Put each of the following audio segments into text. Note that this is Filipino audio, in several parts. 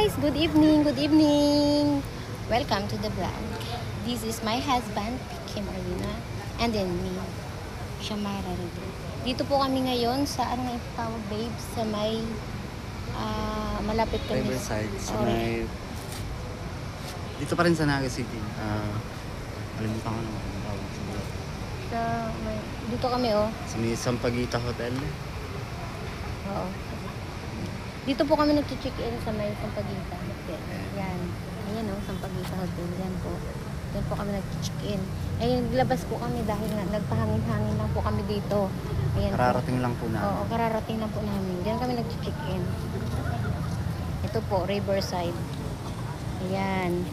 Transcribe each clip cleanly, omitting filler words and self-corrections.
guys! Good evening! Good evening! Welcome to the vlog. This is my husband, Kim Arlina, and then me, Shamara Rido. Dito po kami ngayon sa, ano nga tawag, babe? Sa may, malapit kami. Riverside, sa may... Dito pa rin sa Naga City. Kalimutan ko naman ang tawag siguro. Sa may, dito kami, oh. Sa may Sampaguita Hotel. Oo. Dito po kami nag-check-in sa may Sampaguita Hotel. Yan. Ayan, oh, Sampaguita Hotel. Yan po. Yan po kami nag-check-in. Ayun, naglabas po kami dahil nagpahangin-hangin lang po kami dito. Ayan. Kararating lang po namin. Oo, kararating lang po namin. Diyan kami nag-check-in. Ito po, Riverside. Ayan.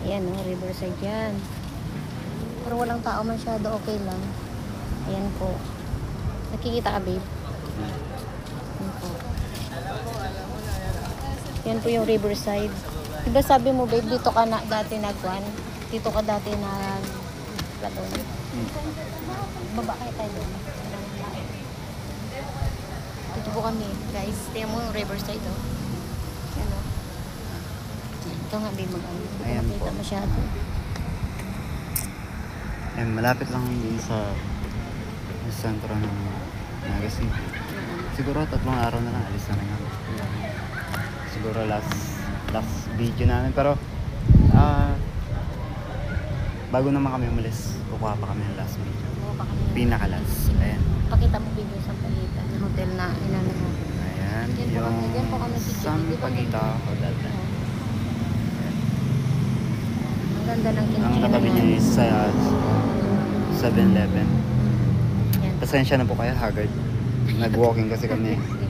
Ayan, oh, Riverside yan. Pero walang tao masyado, okay lang. Ayan po. Nakikita ka, babe? Ayan po. Yan po yung Riverside. Diba sabi mo, babe, dito ka na dati nagwan? Dito ka dati nag-ladon? Baba kayo tayo doon. Dito po kami, guys. Tingnan mo yung Riverside, oh. Yan, oh. Ito nga, babe, mag-ano. Hindi ko makita masyado. Ayan, malapit lang din sa sentro ng Naga City. Siguro 3 araw na lang, alis na rin kami. Siguro last video namin, pero bago naman kami umalis, kukuha pa kami ng last video. Pinaka-last. Ayan. Pakita mo video sa Sampaguita, yung hotel na inano mo. Ayan, Diyan po kami yung Sampaguita Hotel. Ang ganda ng Ang kinchina katabi niya is sa 7-Eleven. Yan. Pasensya na po kayo, haggard. Nag-walking kasi kami. Ayan.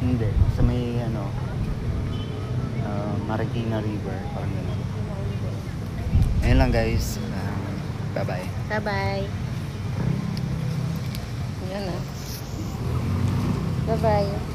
Hindi, sa may Marikina River, parang gano'n. Ayun lang guys, bye-bye. Bye-bye. Yan, ah. Bye-bye.